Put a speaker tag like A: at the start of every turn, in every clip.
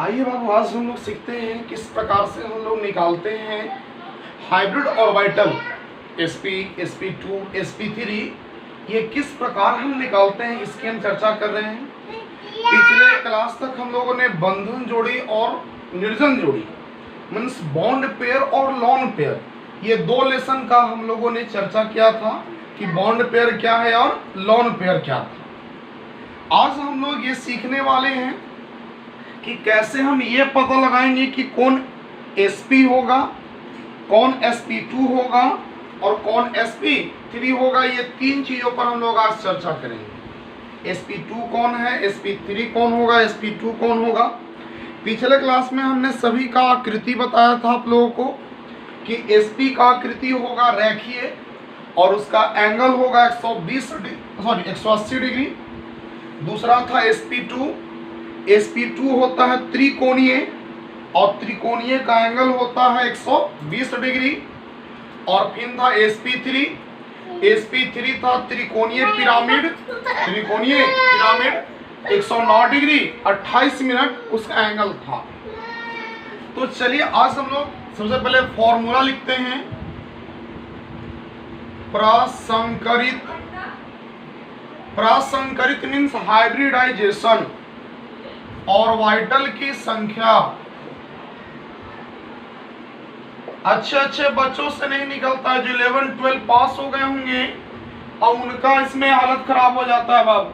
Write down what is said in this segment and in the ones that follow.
A: आइए बाबू, आज हम लोग सीखते हैं किस प्रकार से हम लोग निकालते हैं hybrid orbital sp, sp2, sp3। ये किस प्रकार हम निकालते हैं इसकी हम चर्चा कर रहे हैं। पिछले क्लास तक हम लोगों ने बंधन जोड़ी और निर्जन जोड़ी मीन्स बॉन्ड पेयर और लॉन पेयर, ये दो लेसन का हम लोगों ने चर्चा किया था कि बॉन्ड पेयर क्या है और लॉन पेयर क्या था। आज हम लोग ये सीखने वाले हैं कि कैसे हम ये पता लगाएंगे कि कौन sp होगा, कौन sp2 होगा और कौन sp3 होगा। ये तीन चीजों पर हम लोग आज चर्चा करेंगे। sp2 कौन है, sp3 कौन होगा, sp2 कौन होगा। पिछले क्लास में हमने सभी का आकृति बताया था आप लोगों को कि sp का आकृति होगा रेखीय और उसका एंगल होगा 180 डिग्री। दूसरा था sp2 होता है त्रिकोणीय और त्रिकोणीय का एंगल होता है 120 डिग्री। और फिर था sp3 था त्रिकोणीय पिरामिड 109 डिग्री 28 मिनट उसका एंगल था। तो चलिए आज हम लोग सबसे पहले फॉर्मूला लिखते हैं। प्रसंकरित मीन्स हाइब्रिडाइजेशन, ऑर्बिटल की संख्या अच्छे बच्चों से नहीं निकलता है, जो 11-12 पास हो गए होंगे और उनका इसमें हालत खराब हो जाता है। बाब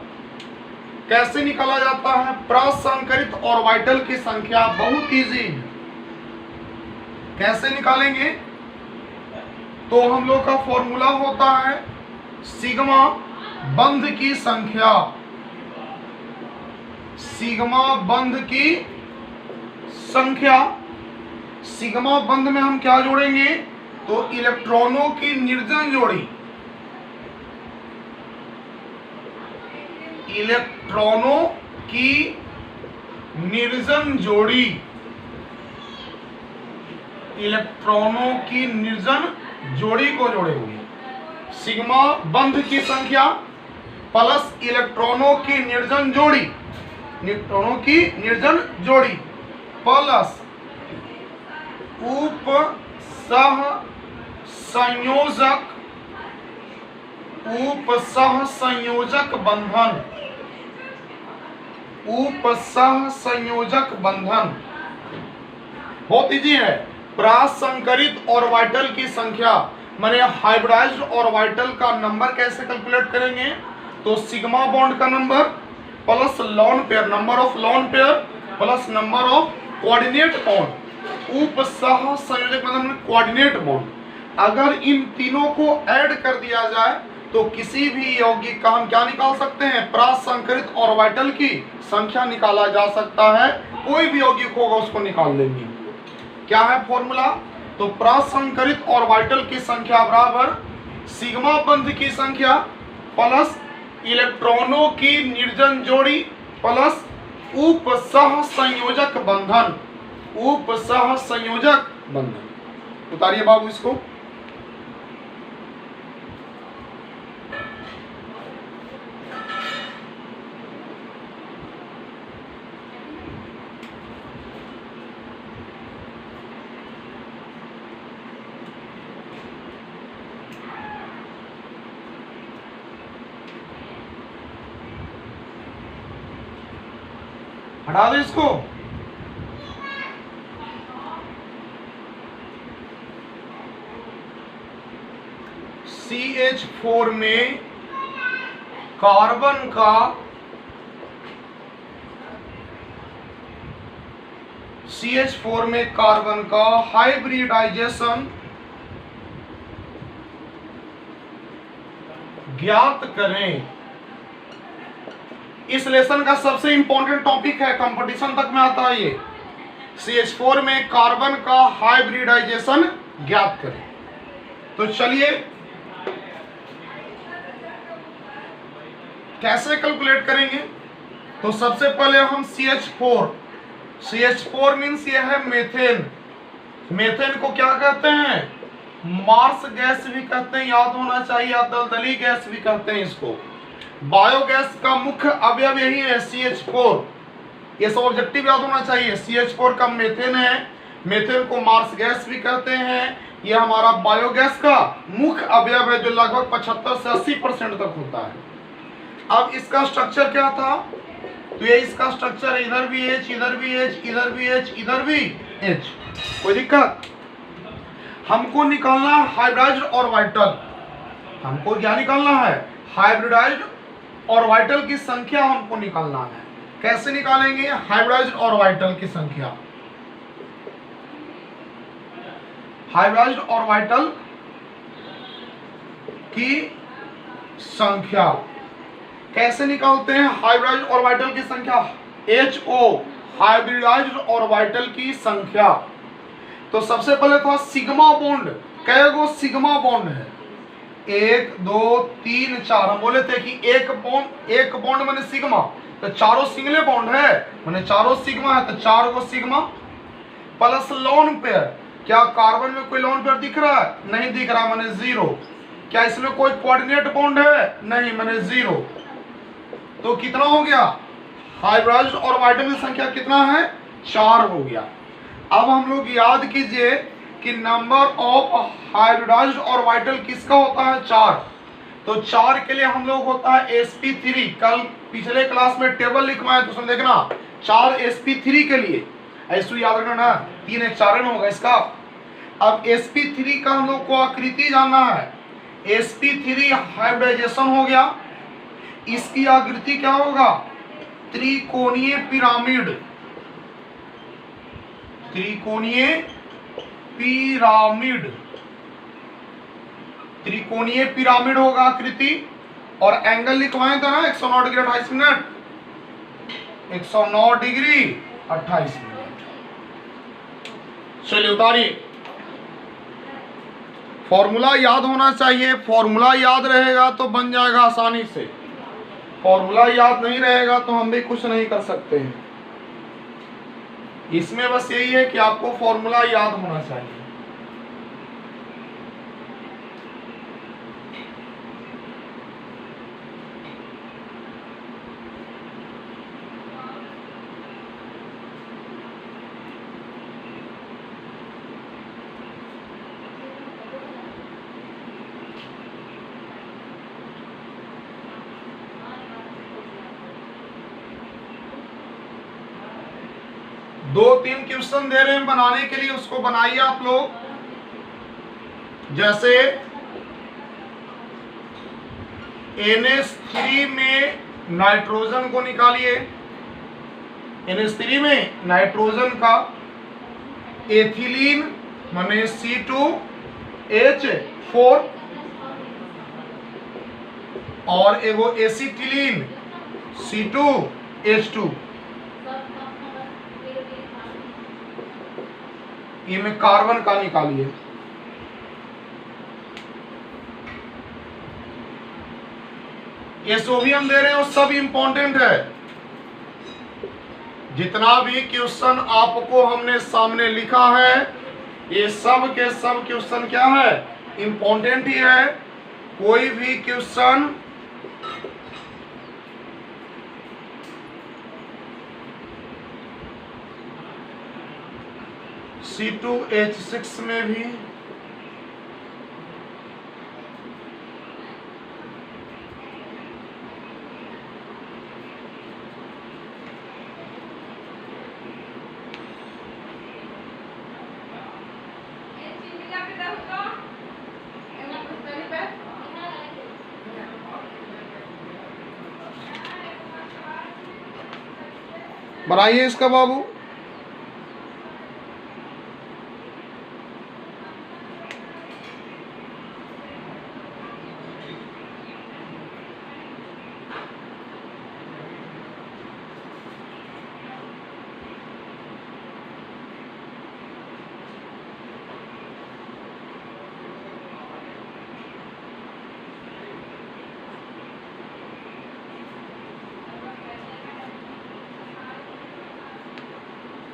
A: कैसे निकाला जाता है प्रसंकरित ऑर्बिटल की संख्या? बहुत इजी। कैसे निकालेंगे? तो हम लोग का फॉर्मूला होता है सिग्मा बंध की संख्या, सिग्मा बंध की संख्या। सिग्मा बंध में हम क्या जोड़ेंगे? तो इलेक्ट्रॉनों की निर्जन जोड़ी, इलेक्ट्रॉनों की निर्जन जोड़ी, इलेक्ट्रॉनों की निर्जन जोड़ी को जोड़ेंगे। सिग्मा बंध की संख्या प्लस इलेक्ट्रॉनों की निर्जन जोड़ी, इलेक्ट्रॉनों की निर्जन जोड़ी प्लस उपसह संयोजक बंधन, उपसह संयोजक बंधन। बहुत इजी है। प्रसंकरित ऑर्बिटल की संख्या माने हाइब्रिडाइज्ड ऑर्बिटल का नंबर कैसे कैलकुलेट करेंगे? तो सिग्मा बॉन्ड का number plus lone pair, number of lone pair plus number of coordinate bond, उपसह संयोजक मतलब कोऑर्डिनेट बॉन्ड। अगर इन तीनों को ऐड कर दिया जाए तो किसी भी यौगिक का हम क्या निकाल सकते हैं? प्रसंकरित ऑर्बिटल की संख्या निकाला जा सकता है। कोई भी यौगिक होगा उसको निकाल लेंगे। क्या है फॉर्मूला? तो प्रसंकरित ऑर्बिटल की संख्या बराबर सिग्मा बंध की संख्या प्लस इलेक्ट्रॉनों की निर्जन जोड़ी प्लस उपसह संयोजक बंधन, उपसह संयोजक बंधन। उतारिए बाबू इसको। हटा दो इसको। CH4 में कार्बन का CH4 में कार्बन का हाइब्रिडाइजेशन ज्ञात करें। इस लेसन का सबसे इंपॉर्टेंट टॉपिक है, कंपटीशन तक में आता है ये। CH4 में कार्बन का हाइब्रिडाइजेशन ज्ञात करें। तो चलिए कैसे कैलकुलेट करेंगे? तो सबसे पहले हम CH4 मीन्स ये है मेथेन। मेथेन को क्या कहते हैं? मार्स गैस भी कहते हैं, याद होना चाहिए, या दलदली गैस भी कहते हैं इसको। बायोगैस का मुख्य अवयव यही है CH4। ये सब ऑब्जेक्टिव याद होना चाहिए। CH4 का मेथेन है, मेथेन को मार्स गैस भी कहते हैं। ये हमारा बायोगैस का मुख्य अवयव है जो लगभग 75 से 80% तक होता है। अब इसका स्ट्रक्चर क्या था, तो ये इसका स्ट्रक्चर है, इधर भी H, इधर भी H, इधर भी H, इधर भी H। कोई दिक्कत? हमको निकालना है हाइब्रिडाइज्ड ऑर्बिटल। हमको क्या निकालना है? हाइब्रिडाइज्ड ऑर्बिटल की संख्या हमको निकालना है। कैसे निकालेंगे हाइब्रिडाइज्ड ऑर्बिटल की संख्या? हाइब्रिडाइज्ड ऑर्बिटल की संख्या कैसे निकालते हैं? हाइब्रिडाइज्ड ऑर्बिटल की संख्या HO, हाइब्रिडाइज्ड ऑर्बिटल की संख्या। तो सबसे पहले था सिग्मा बॉन्ड। कै गो सिग्मा बॉन्ड है? 1 2 3 4। हम बोले थे कि एक बॉन्ड माने सिग्मा, तो चारों सिंगले बॉन्ड है माने चारों सिग्मा है, तो 4 गो सिग्मा प्लस लोन पेयर। क्या कार्बन में कोई लोन पेयर दिख रहा है? नहीं दिख रहा, माने 0। क्या इसमें कोई कोऑर्डिनेट बॉन्ड है? नहीं, माने 0। तो कितना हो गया? हाइब्रिडाइज्ड ऑर्बिटल की संख्या कितना है? 4 हो गया। अब हम लोग याद कीजिए कि नंबर ऑफ हाइब्रिडाइज्ड ऑर्बिटल किसका होता है? 4। तो 4 के लिए हम लोग होता है sp3। कल पिछले क्लास में टेबल लिखवाए तो उसमें देखना 4 sp3 के लिए ऐसे याद रखना ना, 3 1 4 होगा इसका। अब sp3 का हम लोग को आकृति जानना है। sp3 हाइब्रिडाइजेशन हो गया, इसकी आकृति क्या होगा? त्रिकोणीय पिरामिड। त्रिकोणीय पिरामिड, त्रिकोणीय पिरामिड होगा आकृति। और एंगल लिखवाए था ना 109 डिग्री 28 मिनट, 109 डिग्री 28 मिनट। चलिए उतारिए। फॉर्मूला याद होना चाहिए, फॉर्मूला याद रहेगा तो बन जाएगा आसानी से। फॉर्मूला याद नहीं रहेगा तो हम भी कुछ नहीं कर सकते हैं। इसमें बस यही है कि आपको फॉर्मूला याद होना चाहिए। दो 3 क्वेश्चन दे रहे हैं बनाने के लिए, उसको बनाइए आप लोग। जैसे NH3 में नाइट्रोजन को निकालिए। NH3 में नाइट्रोजन का एथिलीन माने C2H4 और एगो एसिटिलीन C2H2। ये में कार्बन का निकालिए। ये सोडियम दे रहे हो, सब इंपॉर्टेंट है। जितना भी क्वेश्चन आपको हमने सामने लिखा है ये सब के सब क्वेश्चन क्या है? इंपॉर्टेंट ही है। कोई भी क्वेश्चन C2H6 में भी बनाइए इसका बाबू।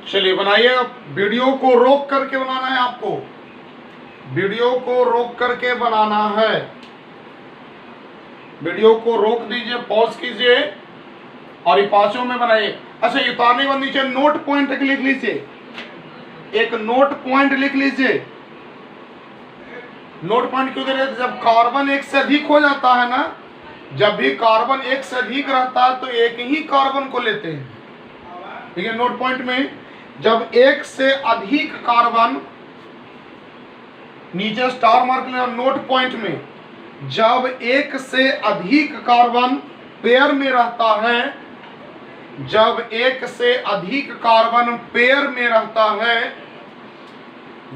A: चलिए बनाइए। वीडियो को रोक करके बनाना है आपको, वीडियो को रोक करके बनाना है। वीडियो को रोक दीजिए, पॉज कीजिए और ये पांचों में बनाइए। अच्छा, ये उतारने के बाद नीचे नोट पॉइंट लिख लीजिए, एक नोट पॉइंट लिख लीजिए। नोट पॉइंट क्यों दे रहे हैं? जब कार्बन एक से अधिक हो जाता है ना, जब भी कार्बन एक से अधिक रहता है तो एक ही कार्बन को लेते हैं, ठीक है। नोट पॉइंट में जब एक से अधिक कार्बन, नीचे स्टार मार्क लेना, नोट पॉइंट में जब एक से अधिक कार्बन पेयर में रहता है, जब एक से अधिक कार्बन पेयर में रहता है,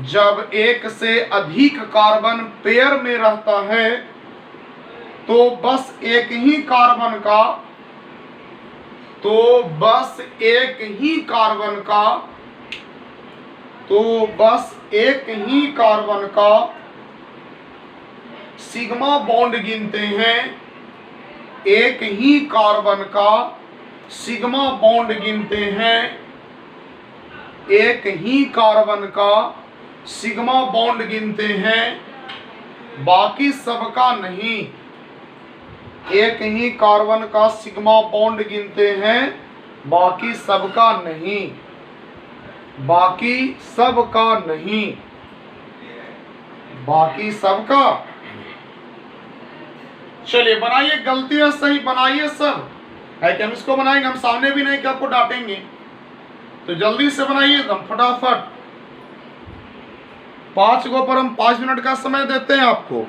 A: जब एक से अधिक कार्बन पेयर में रहता है, तो बस एक ही कार्बन का, तो बस एक ही कार्बन का, तो बस एक ही कार्बन का सिग्मा बॉन्ड गिनते हैं, एक ही कार्बन का सिग्मा बॉन्ड गिनते हैं, एक ही कार्बन का सिग्मा बॉन्ड गिनते हैं, बाकी सबका नहीं। एक ही कार्बन का सिग्मा बॉन्ड गिनते हैं, बाकी सबका नहीं, बाकी सबका नहीं, बाकी सबका। चलिए बनाइए, गलती है सही बनाइए सब, है कि हम इसको बनाएंगे, हम सामने भी नहीं कि आपको डांटेंगे, तो जल्दी से बनाइए एकदम फटाफट। 5 गो पर हम 5 मिनट का समय देते हैं आपको।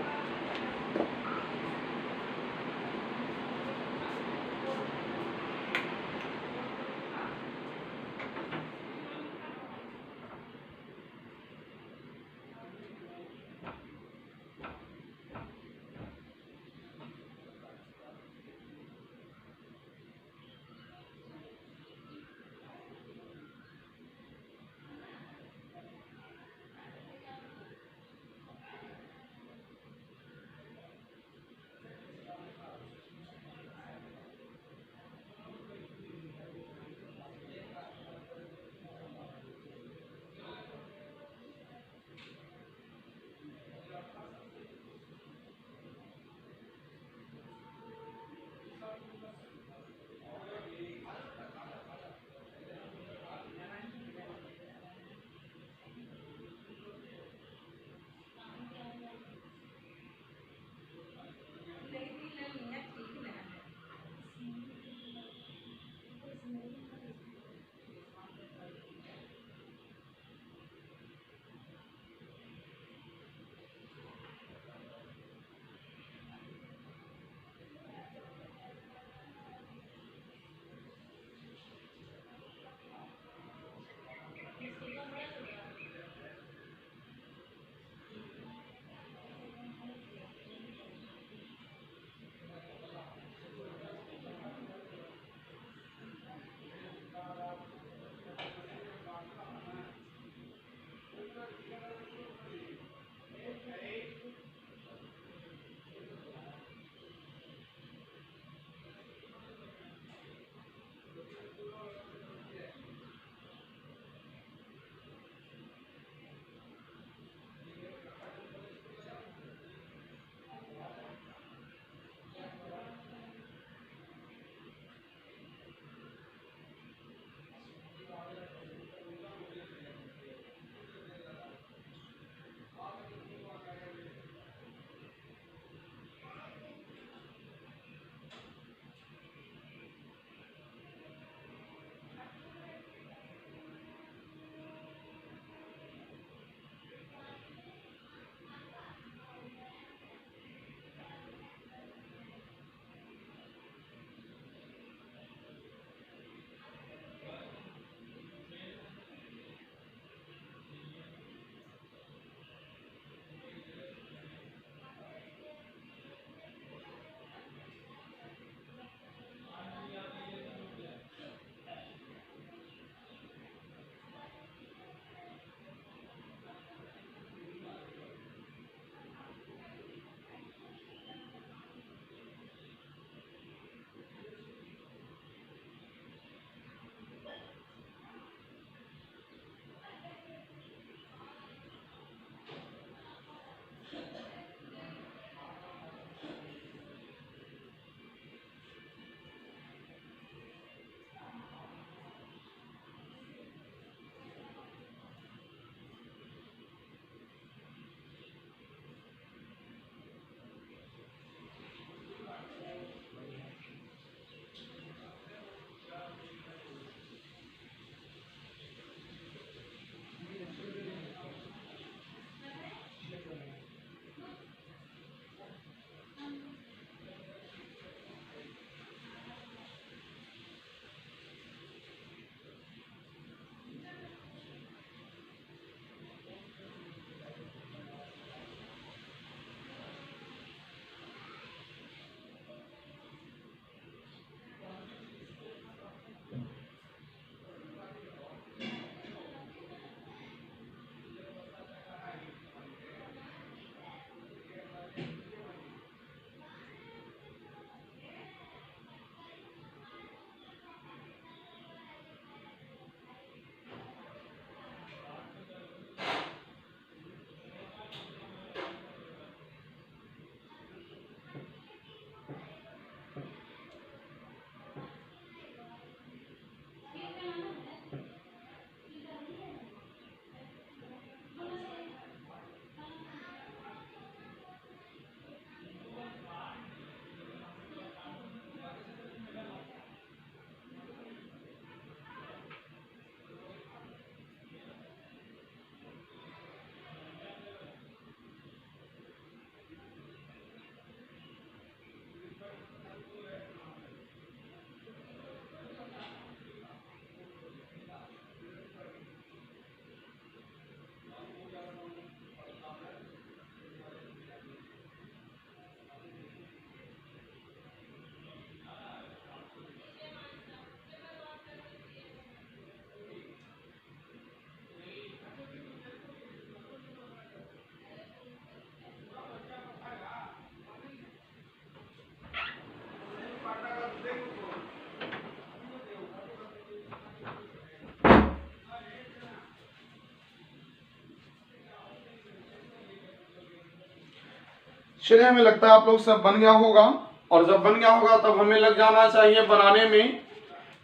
A: चलिए, हमें लगता है आप लोग सब बन गया होगा, और जब बन गया होगा तब हमें लग जाना चाहिए बनाने में।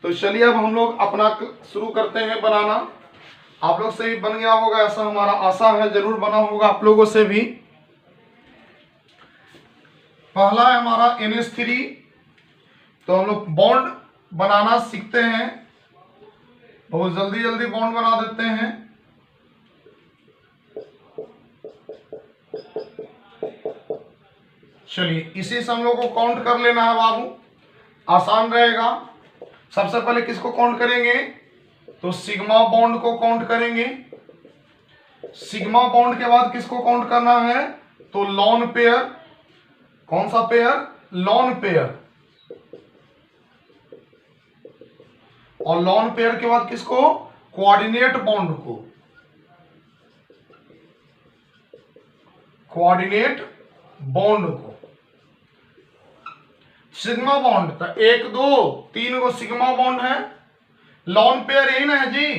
A: तो चलिए अब हम लोग अपना शुरू करते हैं बनाना। आप लोग से भी बन गया होगा ऐसा हमारा आशा है, जरूर बना होगा आप लोगों से भी। पहला है हमारा NH3। तो हम लोग बॉन्ड बनाना सीखते हैं, बहुत जल्दी जल्दी बॉन्ड बना देते हैं। चलिए, इसी से हम लोग को काउंट कर लेना है बाबू, आसान रहेगा। सबसे पहले किसको काउंट करेंगे? तो सिग्मा बॉन्ड को काउंट करेंगे। सिग्मा बॉन्ड के बाद किसको काउंट करना है? तो लॉन पेयर। कौन सा पेयर? Lone pair. और लॉन पेयर के बाद किसको? कोऑर्डिनेट बॉन्ड को। कोऑर्डिनेट बॉन्ड को। सिग्मा बॉन्ड तो 1 2 3 गो सिग्मा बॉन्ड है। लॉन पेयर यही ना है जी,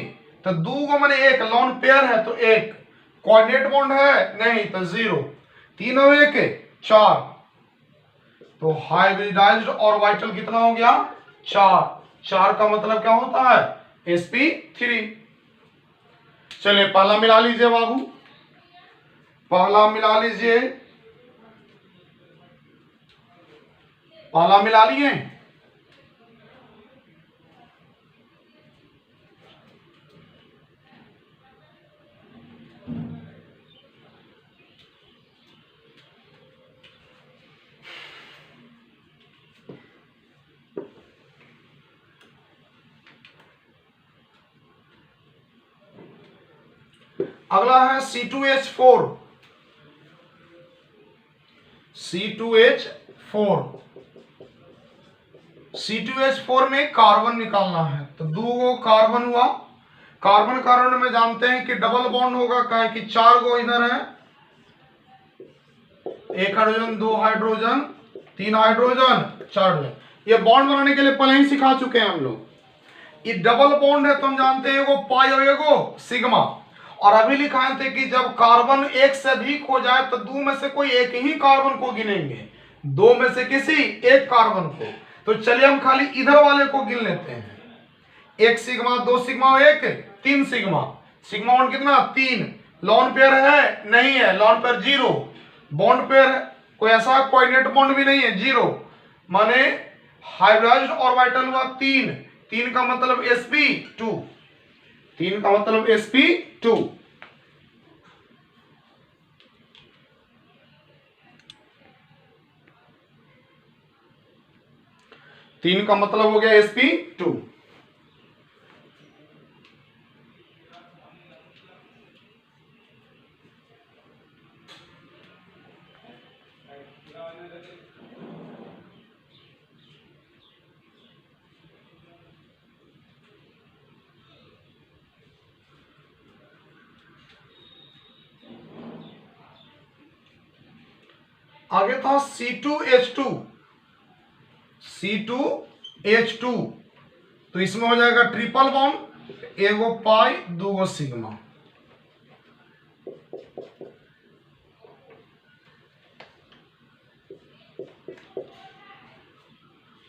A: तो 2 गो मैंने 1 लॉन पेयर है तो 1। कोऑर्डिनेट बॉन्ड है नहीं तो 0। 3 और 1 4। तो हाइब्रिडाइज्ड ऑर्बिटल कितना हो गया? 4। 4 का मतलब क्या होता है? sp3। चलिए पहला मिला लीजिए बाबू, पहला मिला लीजिए। पहला मिला लिए। अगला है C2H4। C2H4। C2H4 में कार्बन निकालना है, तो 2 गो कार्बन हुआ। कार्बन कार्बन में जानते हैं कि डबल बॉन्ड होगा, क्या कि 4 गो इधर है, 1 हाइड्रोजन 2 हाइड्रोजन 3 हाइड्रोजन 4 हाइड्रोजन। ये बॉन्ड बनाने के लिए पहले ही सिखा चुके हैं हम लोग। ये डबल बॉन्ड है तो हम जानते हैं एगो पाई और एगो सिग्मा। और अभी लिखा है कि जब कार्बन 1 से अधिक हो जाए तो 2 में से कोई एक ही कार्बन को गिनेंगे, 2 में से किसी एक कार्बन को। तो चलिए हम खाली इधर वाले को गिन लेते हैं। 1 sigma 2 sigma 1 3 sigma. Sigma bond कितना? 3। लॉन पेयर है नहीं है, लॉन पेयर 0। बॉन्ड पेयर कोई ऐसा कोऑर्डिनेट बॉन्ड भी नहीं है, 0। माने हाइब्रिडाइज्ड ऑर्बिटल हुआ 3। 3 का मतलब sp2। 3 का मतलब sp2। 3 का मतलब हो गया sp2। आगे था C2H2। C2H2 तो इसमें हो जाएगा ट्रिपल बॉन्ड, एगो पाई 2 गो सिग्मा।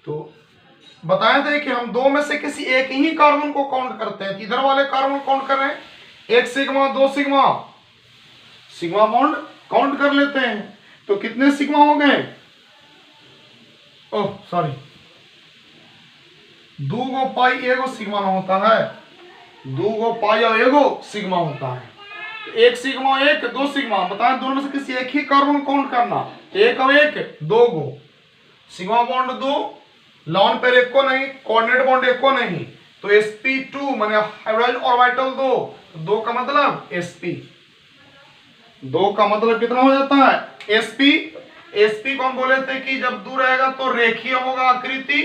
A: तो बताए थे कि हम 2 में से किसी एक ही कार्बन को काउंट करते हैं, इधर वाले कार्बन काउंट कर रहे हैं, 1 sigma 2 sigma, sigma bond count कर लेते हैं। तो कितने सिग्मा हो गए? ओह सॉरी, 2 गो पाई एगो सिग्मा होता है, 2 गो पाई और एगो सिग्मा होता है। 1 सिग्मा 1 2 सिग्मा, बताएं दोनों में से किसी एक ही कार्बन काउंट करना, 1 और 1 2 गो। सिग्मा बॉन्ड 2, लॉन पेयर 1 को नहीं, कोऑर्डिनेट बॉन्ड 1 को नहीं, तो sp2 माने हाइब्रिडाइज्ड ऑर्बिटल 2। 2 का मतलब sp, 2 का मतलब कितना हो जाता है? sp। sp को हम बोले थे कि जब दूर रहेगा तो रेखीय होगा आकृति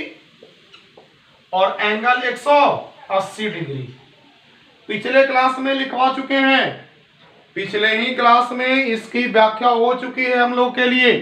A: और एंगल 180 डिग्री। पिछले क्लास में लिखवा चुके हैं, पिछले ही क्लास में इसकी व्याख्या हो चुकी है हम लोग के लिए।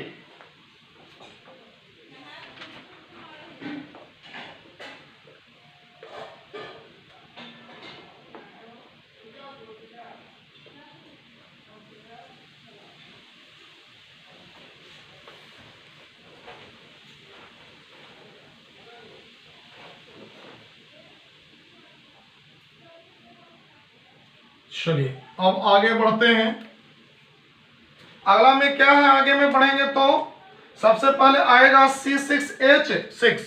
A: चलिए अब आगे बढ़ते हैं। अगला में क्या है, आगे में बढ़ेंगे तो सबसे पहले आएगा C6H6।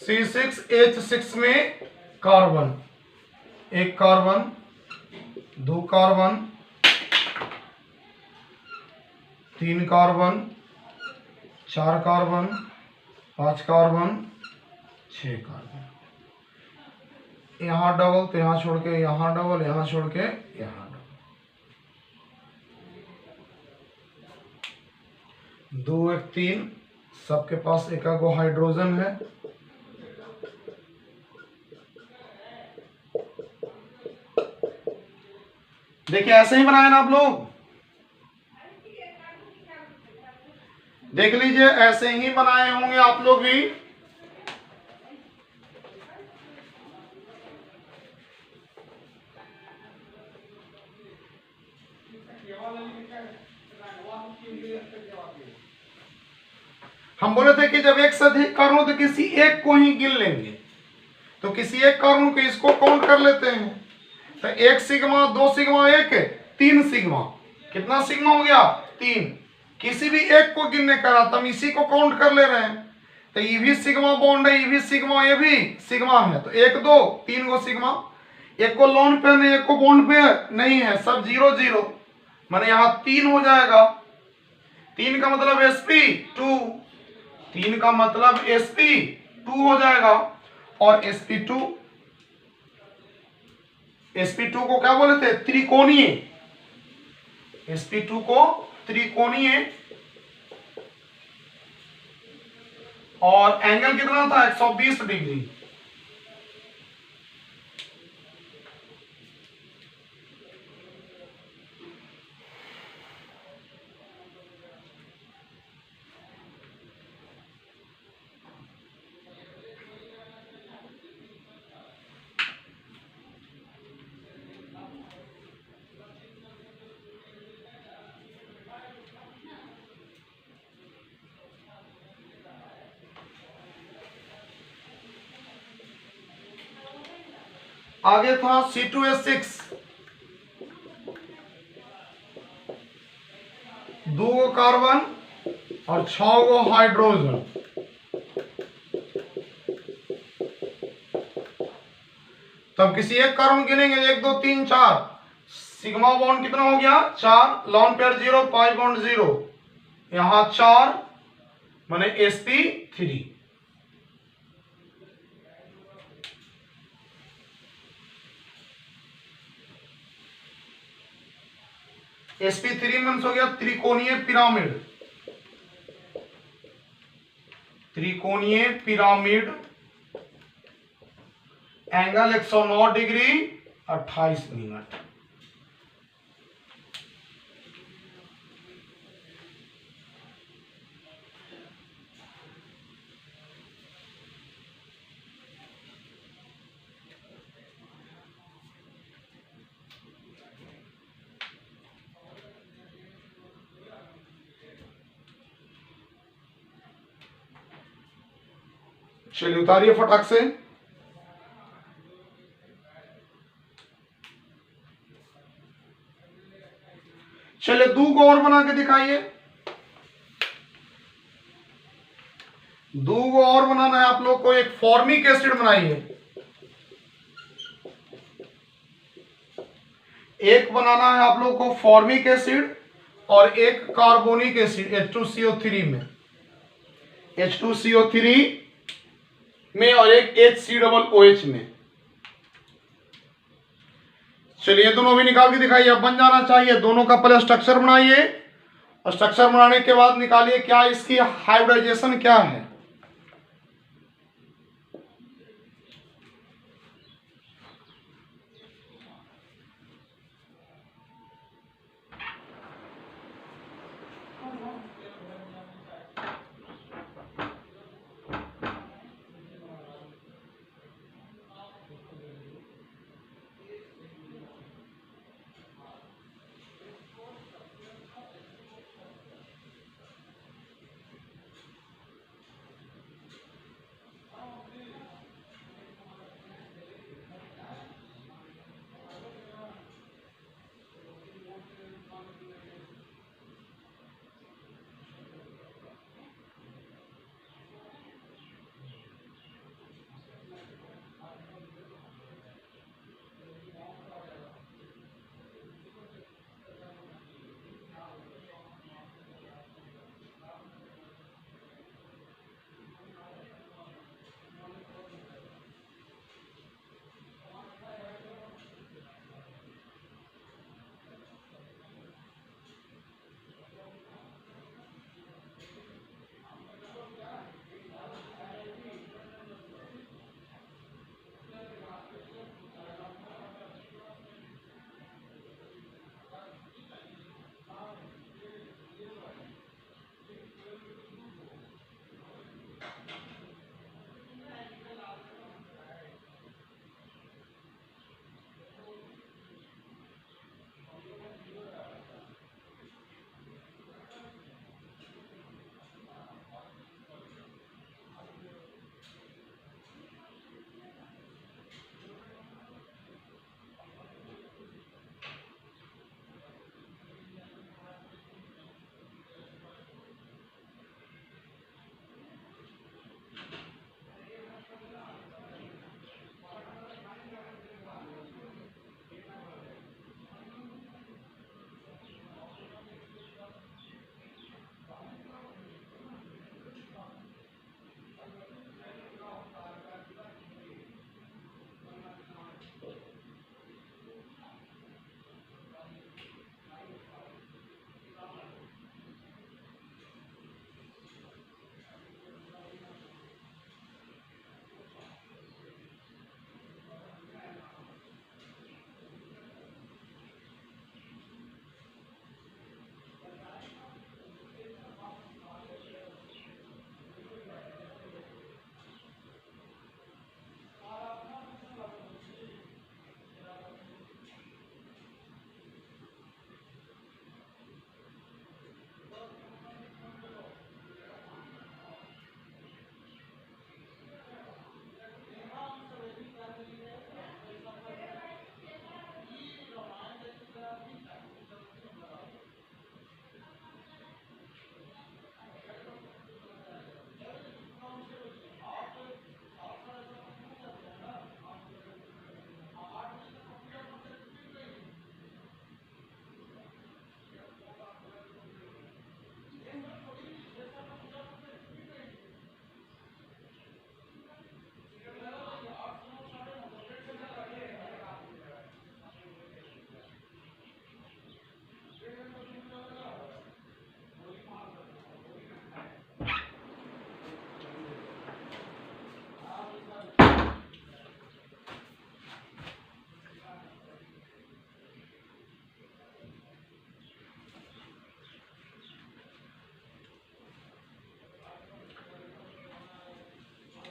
A: C6H6 में कार्बन, एक कार्बन, दो कार्बन, तीन कार्बन, चार कार्बन, पांच कार्बन, छह कार्बन। यहां डबल तो यहां छोड़ के यहां डबल, यहां छोड़ के यहां डबल। दो एक तीन, सबके पास एक गो हाइड्रोजन है। देखिए ऐसे ही बनाए ना आप लोग, देख लीजिए ऐसे ही बनाए होंगे आप लोग भी। हम बोले थे कि जब एक से अधिक कार्बन हो तो किसी एक को ही गिन लेंगे, तो किसी एक कार्बन को इसको काउंट कर लेते हैं। तो एक सिग्मा, दो सिग्मा, एक, तीन सिग्मा, कितना सिग्मा हो गया, तीन। किसी भी एक को गिनने का रहा, हम इसी को काउंट कर ले रहे हैं। तो ये भी सिग्मा बॉन्ड है, ये भी सिग्मा, ये भी सिग्मा है, तो एक दो तीन गो सिग्मा। एक को लोन पे नहीं, एक को बॉन्ड पे नहीं है, सब जीरो जीरो, माने यहां तीन हो जाएगा। तीन का मतलब sp2, तीन का मतलब sp2 हो जाएगा। और sp2 को क्या बोले थे, त्रिकोणीय। sp2 को त्रिकोणीय, और एंगल कितना था, 120 डिग्री। आगे था C2H6, दो गो कार्बन और 6 गो हाइड्रोजन। तब किसी एक कार्बन गिनेंगे, एक दो तीन चार, सिग्मा बॉन्ड कितना हो गया, चार, lone pair zero, pi bond zero, यहां चार, माने sp3। sp3 मीन्स हो गया त्रिकोणीय पिरामिड, त्रिकोणीय पिरामिड, एंगल 109 डिग्री 28 मिनट। चलिए उतारिए फटाक से। चलिए दो को और बना के दिखाइए, दो को और बनाना है आप लोग को। एक फॉर्मिक एसिड बनाइए, एक बनाना है आप लोग को फॉर्मिक एसिड, और एक कार्बोनिक एसिड H2CO3 में, H2CO3 में, और एक HCOOH में। चलिए दोनों भी निकाल के दिखाइए, अब बन जाना चाहिए। दोनों का पहले स्ट्रक्चर बनाइए, और स्ट्रक्चर बनाने के बाद निकालिए क्या इसकी हाइब्रिडाइजेशन क्या है।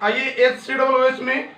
A: आइए HCOOH में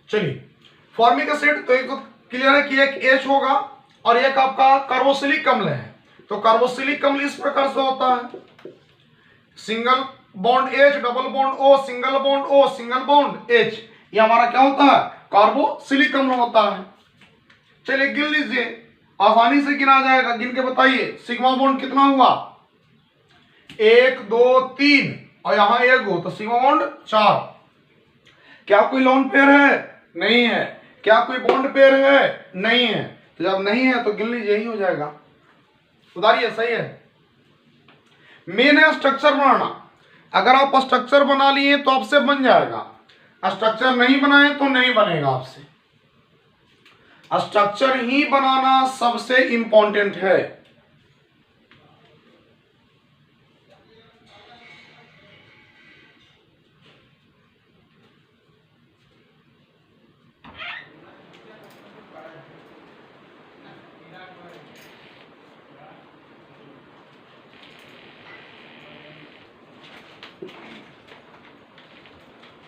A: चलिए फॉर्मिक एसिड तो एक तो क्लियर है कि एक H होगा और एक आपका कार्बोक्सिलिक अम्ल है। तो कार्बोक्सिलिक अम्ल इस प्रकार से होता है, single bond H, double bond O, single bond O, single bond H। ये हमारा क्या होता है? कार्बोक्सिलिक अम्ल होता है। चलिए गिन लीजिए, आसानी से गिना जाएगा, गिन के बताइए। सिग्मा बॉन्ड कितना हुआ? 1 2 3 और यहां 1 हो तो सिग्मा बॉन्ड 4। क्या कोई लोन पेयर है? नहीं है। क्या कोई बॉन्ड पेयर है? नहीं है। तो जब नहीं है तो गिन लीजिए, यही हो जाएगा। उतारिए, सही है। मेन है स्ट्रक्चर बनाना। अगर आप स्ट्रक्चर बना लिए तो आपसे बन जाएगा, स्ट्रक्चर नहीं बनाए तो नहीं बनेगा आपसे। स्ट्रक्चर ही बनाना सबसे इंपॉर्टेंट है।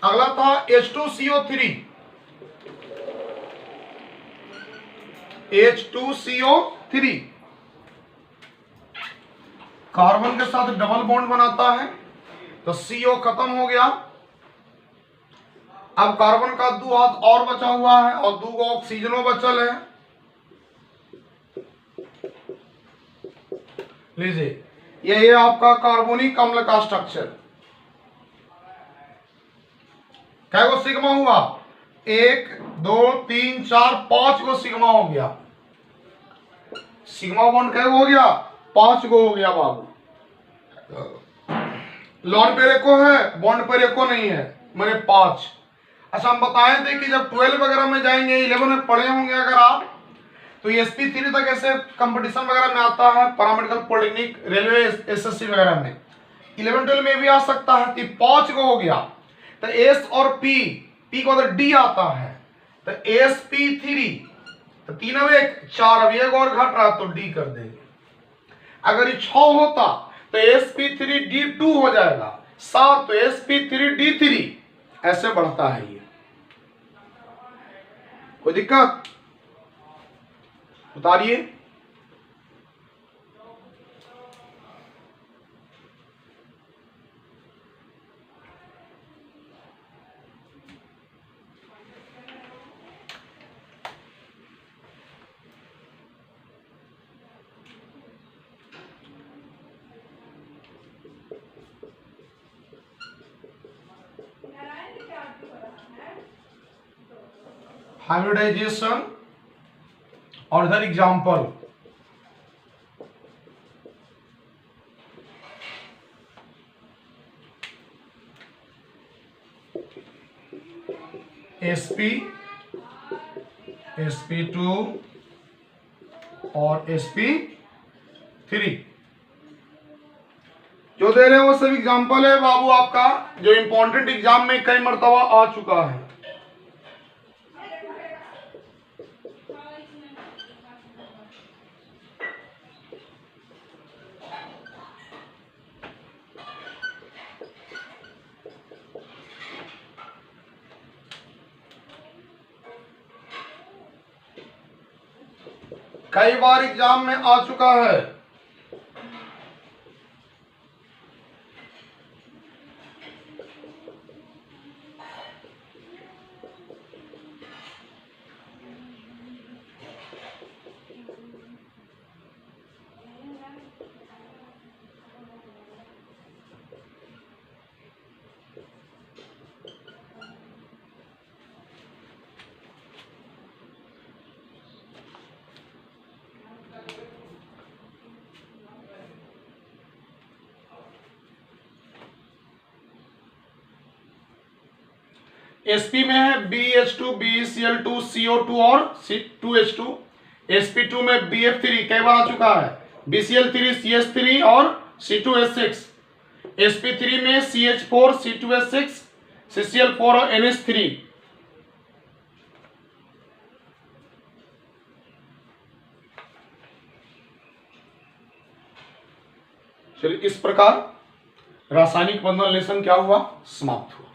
A: अगला था H2CO3। H2CO3 कार्बन के साथ डबल बॉन्ड बनाता है, तो CO खत्म हो गया। अब कार्बन का 2 हाथ और बचा हुआ है और 2 ऑक्सीजनो बचल है। लीजिए, ये आपका कार्बोनिक अम्ल का स्ट्रक्चर। क्या गो सिग्मा हुआ? 1 2 3 4 5 गो सिग्मा हो गया। सिग्मा बॉन्ड क्या हो गया? 5 गो हो गया बाबू। लॉन पेर एको है, बॉन्ड पेर एको नहीं है, मैंने 5। अच्छा, हम बताए थे कि जब 12 वगैरह में जाएंगे, 11 में पढ़े होंगे अगर आप, तो sp3 तक ऐसे कंपटीशन वगैरह में आता है, पैरामेडिकल, पॉलिटेक्निक, रेलवे, एसएससी वगैरह में। 11 12 में भी आ सकता है। तो 5 को हो गया, तो एस और पी, पी को अगर डी आता है तो sp3, तो 3 अब 1 4, अब 1 और घट रहा तो डी कर देंगे। अगर ये 6 होता तो sp3d2 हो जाएगा, 7 तो sp3d3, ऐसे बढ़ता है ये। कोई दिक्कत? उतारिए। हाइब्रिडाइजेशन और इधर एग्जाम्पल। sp sp2 और sp3 जो दे रहे हैं वो सब एग्जाम्पल है बाबू आपका, जो इंपॉर्टेंट एग्जाम में कई मर्तबा आ चुका है। कई बार एग्जाम में आ चुका है। sp में है BH2 BeCl2 CO2 और C2H2। sp2 में BF3 कई बार आ चुका है, BCl3 CH3 और C2H6। sp3 में CH4 C2H6 CCl4 और NH3। चलिए इस प्रकार रासायनिक बंधन रिलेशन क्या हुआ, समाप्त हुआ।